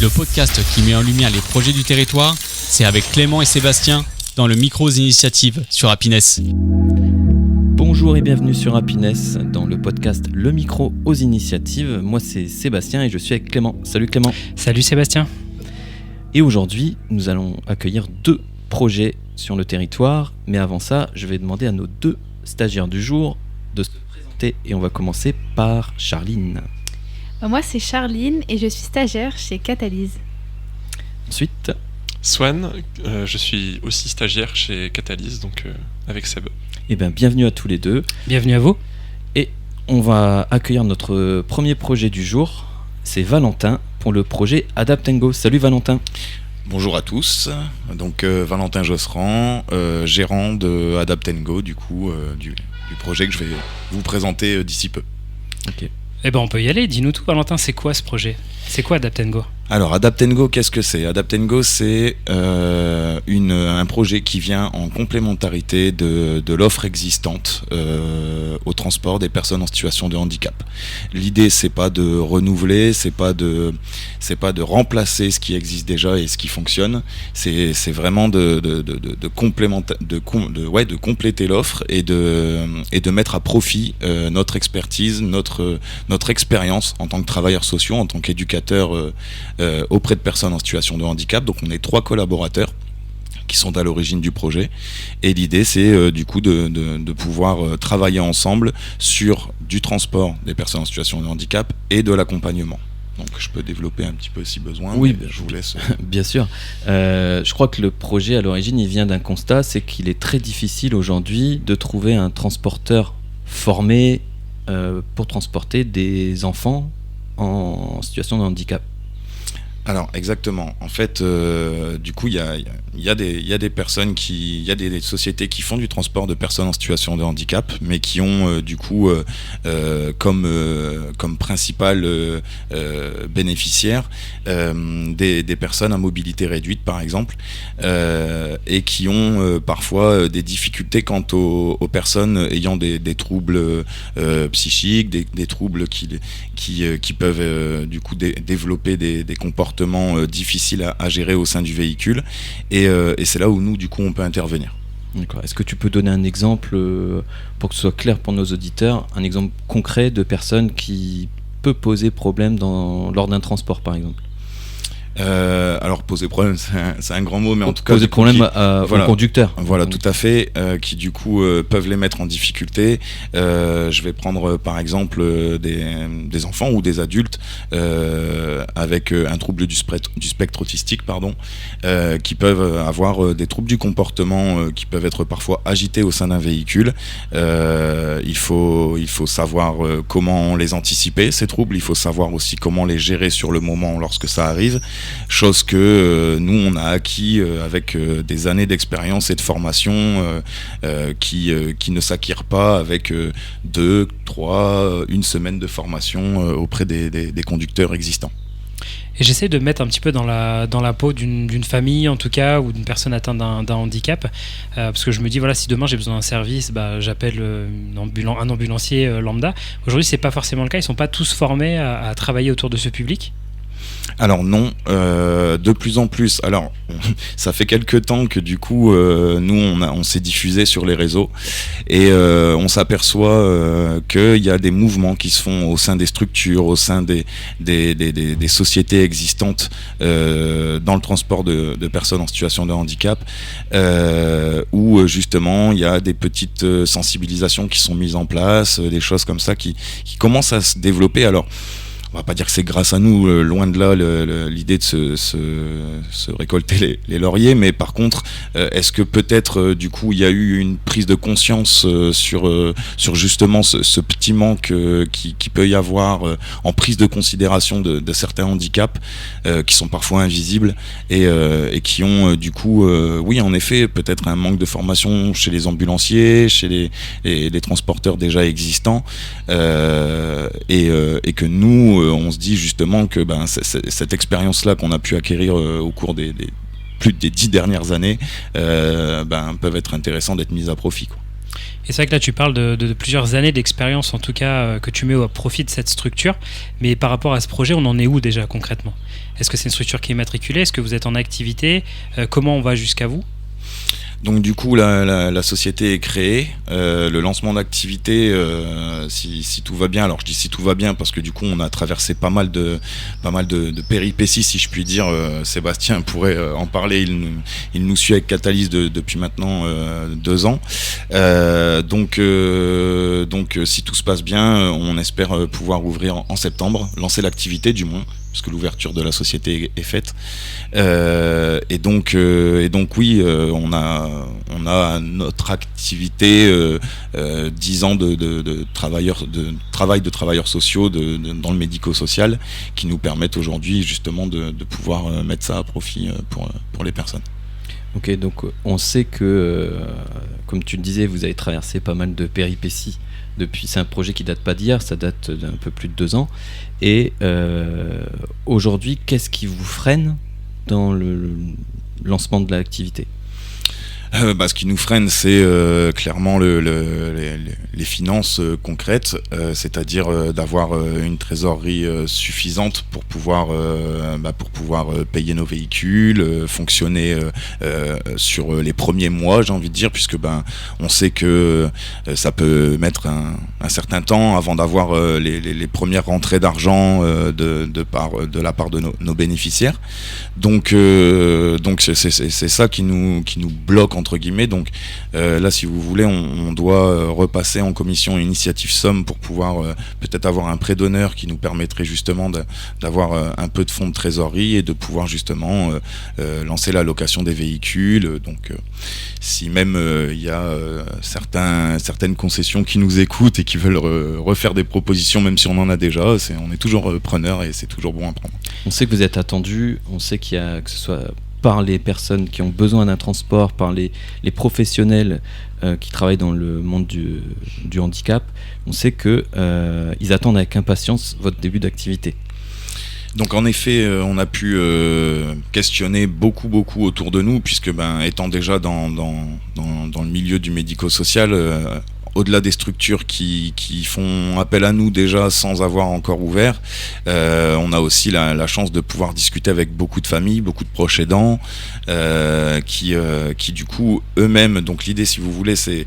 Le podcast qui met en lumière les projets du territoire, c'est avec Clément et Sébastien dans le micro aux initiatives sur Happiness. Bonjour et bienvenue sur Happiness dans le podcast Le micro aux initiatives. Moi c'est Sébastien et je suis avec Clément. Salut Clément. Salut Sébastien. Et aujourd'hui, nous allons accueillir 2 projets sur le territoire. Mais avant ça, je vais demander à nos 2 stagiaires du jour de se présenter. Et on va commencer par Charline. Moi, c'est Charline et je suis stagiaire chez Catalyse. Ensuite, Swan, je suis aussi stagiaire chez Catalyse, donc avec Seb. eh bien, bienvenue à tous les 2. Bienvenue à vous. Et on va accueillir notre premier projet du jour. C'est Valentin pour le projet Adapt & Go. Salut Valentin. Bonjour à tous, donc Valentin Josserand, gérant de Adapt & Go, du projet que je vais vous présenter d'ici peu. Ok. Eh ben on peut y aller, dis-nous tout Valentin, c'est quoi ce projet ? C'est quoi Adapt & Go ? Alors Adapt & Go, qu'est-ce que c'est ? Adapt & Go, c'est un projet qui vient en complémentarité de l'offre existante au transport des personnes en situation de handicap. L'idée, c'est pas de renouveler, c'est pas de remplacer ce qui existe déjà et ce qui fonctionne. C'est vraiment de compléter l'offre et de mettre à profit notre expertise, notre expérience en tant que travailleurs sociaux, en tant qu'éducateurs auprès de personnes en situation de handicap. Donc on est 3 collaborateurs qui sont à l'origine du projet et l'idée c'est de pouvoir travailler ensemble sur du transport des personnes en situation de handicap et de l'accompagnement. Donc je peux développer un petit peu si besoin. Oui, je vous laisse. Bien sûr. Je crois que le projet à l'origine il vient d'un constat, c'est qu'il est très difficile aujourd'hui de trouver un transporteur formé pour transporter des enfants en situation de handicap. Alors exactement. En fait, il y a des personnes il y a des sociétés qui font du transport de personnes en situation de handicap, mais qui ont comme principal bénéficiaire des personnes à mobilité réduite, par exemple, et qui ont parfois des difficultés quant aux personnes ayant des troubles psychiques, des troubles qui peuvent développer des comportements difficiles à gérer au sein du véhicule et c'est là où nous du coup on peut intervenir. D'accord. Est-ce que tu peux donner un exemple pour que ce soit clair pour nos auditeurs, un exemple concret de personne qui peut poser problème lors d'un transport par exemple? Alors poser problème c'est un grand mot, mais en tout cas poser problème au conducteur. Voilà, tout à fait, qui du coup peuvent les mettre en difficulté. Je vais prendre par exemple des enfants ou des adultes avec un trouble du spectre autistique, qui peuvent avoir des troubles du comportement qui peuvent être parfois agités au sein d'un véhicule. Il faut savoir comment les anticiper, ces troubles. Il faut savoir aussi comment les gérer sur le moment lorsque ça arrive. Chose que nous on a acquis avec des années d'expérience et de formation qui ne s'acquièrent pas avec 2, 3, une semaine de formation auprès des conducteurs existants. Et j'essaie de me mettre un petit peu dans la peau d'une famille en tout cas, ou d'une personne atteinte d'un handicap, parce que je me dis voilà, si demain j'ai besoin d'un service, j'appelle un ambulancier lambda. Aujourd'hui c'est pas forcément le cas, ils sont pas tous formés à travailler autour de ce public. Alors non, de plus en plus. Alors, ça fait quelques temps que du coup, nous, on s'est diffusé sur les réseaux et on s'aperçoit qu'il y a des mouvements qui se font au sein des structures, au sein des sociétés existantes dans le transport de personnes en situation de handicap, où justement, il y a des petites sensibilisations qui sont mises en place, des choses comme ça qui commencent à se développer. Alors, on va pas dire que c'est grâce à nous, loin de là l'idée de se récolter les lauriers, mais par contre, est-ce que peut-être du coup il y a eu une prise de conscience sur justement ce petit manque qui peut y avoir en prise de considération de certains handicaps qui sont parfois invisibles et qui ont du coup, oui en effet, peut-être un manque de formation chez les ambulanciers, chez les transporteurs déjà existants, et que nous on se dit justement que cette expérience-là qu'on a pu acquérir au cours plus des 10 dernières années peuvent être intéressants d'être mises à profit, quoi. Et c'est vrai que là, tu parles de plusieurs années d'expérience, en tout cas, que tu mets au profit de cette structure. Mais par rapport à ce projet, on en est où déjà concrètement ? Est-ce que c'est une structure qui est immatriculée ? Est-ce que vous êtes en activité ? Comment on va jusqu'à vous ? Donc du coup la société est créée, le lancement d'activité, si tout va bien, alors je dis si tout va bien parce que du coup on a traversé pas mal de péripéties si je puis dire, Sébastien pourrait en parler, il nous suit avec Catalyse depuis maintenant 2 ans, donc si tout se passe bien, on espère pouvoir ouvrir en septembre, lancer l'activité du moins, parce que l'ouverture de la société est faite, et donc oui, on a notre activité 10 ans de travail de travailleurs sociaux dans le médico-social qui nous permettent aujourd'hui justement de pouvoir mettre ça à profit pour les personnes. Ok, donc on sait que, comme tu le disais, vous avez traversé pas mal de péripéties. C'est un projet qui date pas d'hier, ça date d'un peu plus de 2 ans. Et aujourd'hui, qu'est-ce qui vous freine dans le lancement de l'activité ? Ce qui nous freine, c'est clairement les finances concrètes, c'est-à-dire d'avoir une trésorerie suffisante pour pouvoir payer nos véhicules, fonctionner sur les premiers mois, j'ai envie de dire, puisque on sait que ça peut mettre un certain temps avant d'avoir les premières rentrées d'argent de la part de nos bénéficiaires. Donc c'est ça qui nous bloque entre guillemets. Donc là, si vous voulez, on doit repasser en commission initiative somme pour pouvoir peut-être avoir un prêt d'honneur qui nous permettrait justement d'avoir un peu de fonds de trésorerie et de pouvoir justement lancer la location des véhicules. Donc si même il y a certaines concessions qui nous écoutent et qui veulent refaire des propositions, même si on en a déjà, on est toujours preneur et c'est toujours bon à prendre. On sait que vous êtes attendu, on sait qu'il y a, que ce soit par les personnes qui ont besoin d'un transport, par les professionnels qui travaillent dans le monde du handicap, on sait qu'ils attendent avec impatience votre début d'activité. Donc en effet, on a pu questionner beaucoup autour de nous, puisque étant déjà dans le milieu du médico-social, au-delà des structures qui font appel à nous déjà sans avoir encore ouvert, on a aussi la chance de pouvoir discuter avec beaucoup de familles, beaucoup de proches aidants, qui du coup eux-mêmes, donc l'idée si vous voulez c'est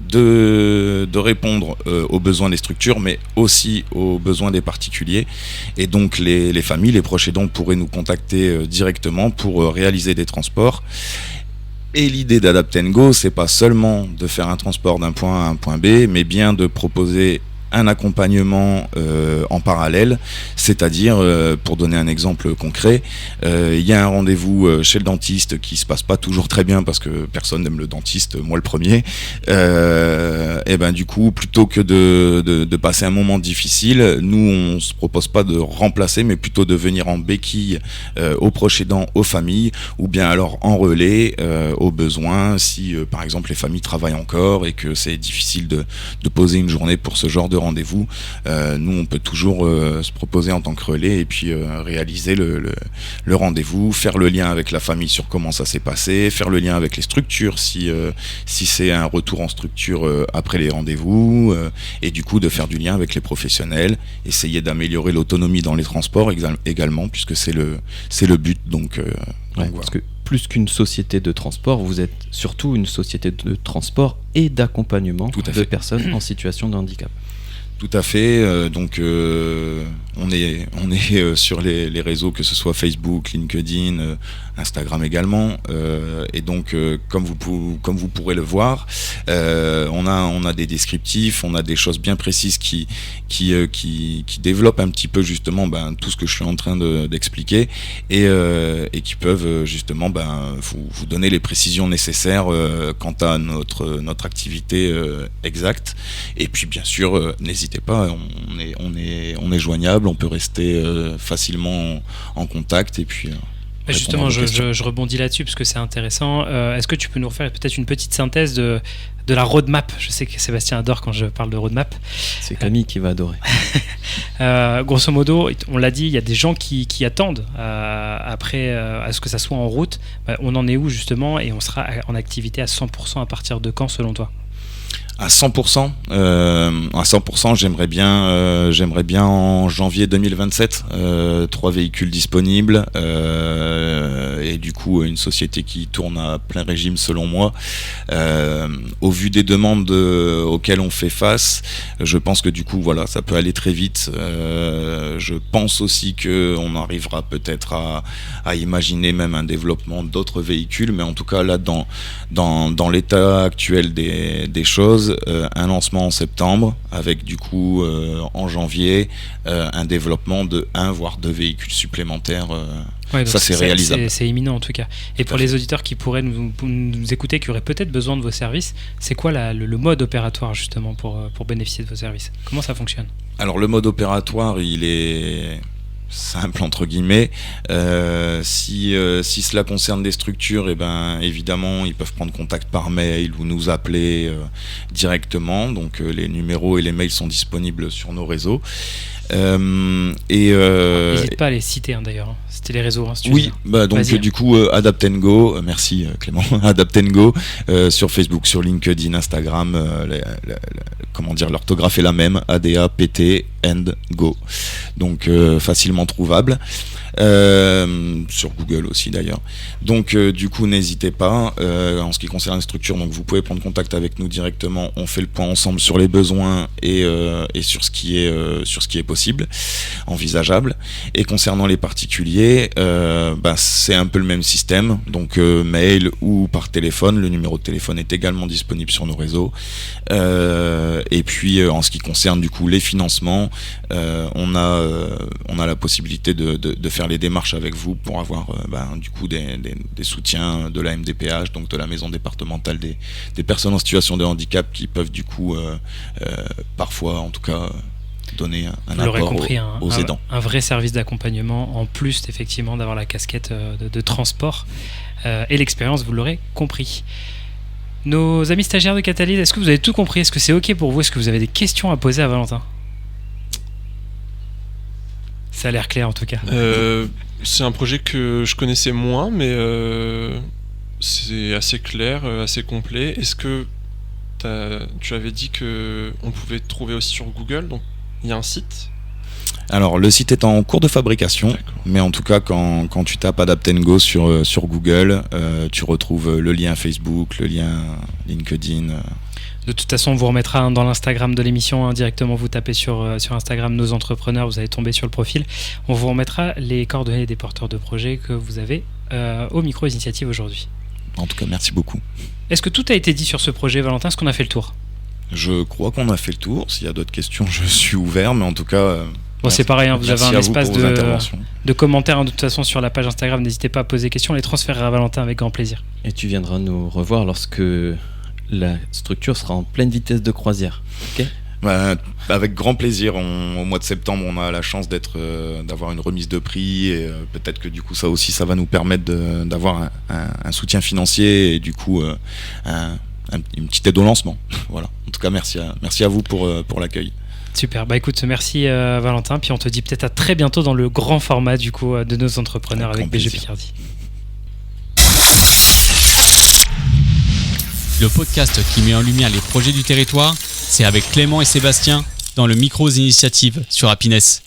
de répondre aux besoins des structures mais aussi aux besoins des particuliers, et donc les familles, les proches aidants pourraient nous contacter directement pour réaliser des transports. Et l'idée d'Adapt & Go, c'est pas seulement de faire un transport d'un point A à un point B, mais bien de proposer un accompagnement en parallèle, c'est-à-dire, pour donner un exemple concret, il y a un rendez-vous chez le dentiste qui se passe pas toujours très bien parce que personne n'aime le dentiste, moi le premier, et du coup, plutôt que de passer un moment difficile, nous on se propose pas de remplacer, mais plutôt de venir en béquille aux proches aidants, aux familles, ou bien alors en relais aux besoins, si par exemple les familles travaillent encore et que c'est difficile de poser une journée pour ce genre de rendez-vous, nous on peut toujours se proposer en tant que relais et puis réaliser le rendez-vous, faire le lien avec la famille sur comment ça s'est passé, faire le lien avec les structures si c'est un retour en structure après les rendez-vous, et du coup de faire du lien avec les professionnels, essayer d'améliorer l'autonomie dans les transports également, puisque c'est le but, donc voilà. Parce que plus qu'une société de transport, vous êtes surtout une société de transport et d'accompagnement de personnes en situation de handicap. Tout à fait, donc on est sur les réseaux, que ce soit Facebook, LinkedIn, Instagram également, et donc comme vous pourrez le voir, on a des descriptifs, on a des choses bien précises qui développent un petit peu justement tout ce que je suis en train d'expliquer, et qui peuvent justement vous donner les précisions nécessaires quant à notre activité exacte. Et puis bien sûr, n'hésitez pas, on est joignable, on peut rester facilement en contact, et puis justement, je rebondis là-dessus parce que c'est intéressant. Est-ce que tu peux nous refaire peut-être une petite synthèse de la roadmap ? Je sais que Sébastien adore quand je parle de roadmap. C'est Camille qui va adorer. Grosso modo, on l'a dit, il y a des gens qui attendent après à ce que ça soit en route. On en est où justement, et on sera en activité à 100% à partir de quand selon toi ? À 100%, j'aimerais bien en janvier 2027 3 véhicules disponibles et du coup une société qui tourne à plein régime selon moi. Au vu des demandes auxquelles on fait face, je pense que du coup voilà, ça peut aller très vite. Je pense aussi que on arrivera peut-être à imaginer même un développement d'autres véhicules, mais en tout cas là dans l'état actuel des choses, un lancement en septembre avec du coup en janvier un développement de 1 voire 2 véhicules supplémentaires. Ouais, donc ça c'est réalisable. C'est imminent en tout cas. Et pour les auditeurs qui pourraient nous écouter, qui auraient peut-être besoin de vos services, c'est quoi le mode opératoire justement pour bénéficier de vos services? Comment ça fonctionne? Alors le mode opératoire, il est simple entre guillemets. Si cela concerne des structures, évidemment ils peuvent prendre contact par mail ou nous appeler directement. Donc les numéros et les mails sont disponibles sur nos réseaux. N'hésite pas à les citer d'ailleurs. C'était les réseaux. Si oui, donc du coup Adapt & Go, merci Clément, Adapt & Go sur Facebook, sur LinkedIn, Instagram, comment dire, l'orthographe est la même, ADAPT & Go, donc facilement trouvable. Sur Google aussi d'ailleurs. Donc du coup n'hésitez pas. En ce qui concerne les structures, donc vous pouvez prendre contact avec nous directement. On fait le point ensemble sur les besoins et sur ce qui est possible, envisageable. Et concernant les particuliers, c'est un peu le même système. Donc mail ou par téléphone. Le numéro de téléphone est également disponible sur nos réseaux. Et puis en ce qui concerne du coup les financements, on a la possibilité de faire les démarches avec vous pour avoir du coup des soutiens de la MDPH, donc de la maison départementale des personnes en situation de handicap, qui peuvent du coup parfois en tout cas donner un apport aux aidants. Un vrai service d'accompagnement en plus effectivement d'avoir la casquette de transport et l'expérience, vous l'aurez compris. Nos amis stagiaires de Catalyse, est-ce que vous avez tout compris? Est-ce que c'est ok pour vous? Est-ce que vous avez des questions à poser à Valentin? Ça a l'air clair en tout cas. C'est un projet que je connaissais moins, mais c'est assez clair, assez complet. Est-ce que tu avais dit qu'on pouvait te trouver aussi sur Google, donc il y a un site? Alors le site est en cours de fabrication. D'accord. Mais en tout cas quand tu tapes Adapt & Go sur Google, tu retrouves le lien Facebook, le lien LinkedIn. De toute façon, on vous remettra dans l'Instagram de l'émission, directement vous tapez sur Instagram Nos Entrepreneurs, vous allez tomber sur le profil. On vous remettra les coordonnées des porteurs de projets que vous avez au micro Initiative aujourd'hui. En tout cas, merci beaucoup. Est-ce que tout a été dit sur ce projet, Valentin? Est-ce qu'on a fait le tour? Je crois qu'on a fait le tour. S'il y a d'autres questions, je suis ouvert, mais en tout cas... Bon, c'est pareil, vous avez un espace de commentaires de toute façon sur la page Instagram. N'hésitez pas à poser des questions, on les transférera à Valentin avec grand plaisir. Et tu viendras nous revoir lorsque la structure sera en pleine vitesse de croisière. Okay. Avec grand plaisir. Au mois de septembre, on a la chance d'avoir une remise de prix et peut-être que du coup ça aussi, ça va nous permettre d'avoir un soutien financier et du coup une petite aide au lancement. Voilà. En tout cas, merci à vous pour l'accueil. Super, écoute, merci Valentin, puis on te dit peut-être à très bientôt dans le grand format du coup de Nos Entrepreneurs avec BG Picardie. Le podcast qui met en lumière les projets du territoire, c'est avec Clément et Sébastien dans le Micros Initiative sur Happiness.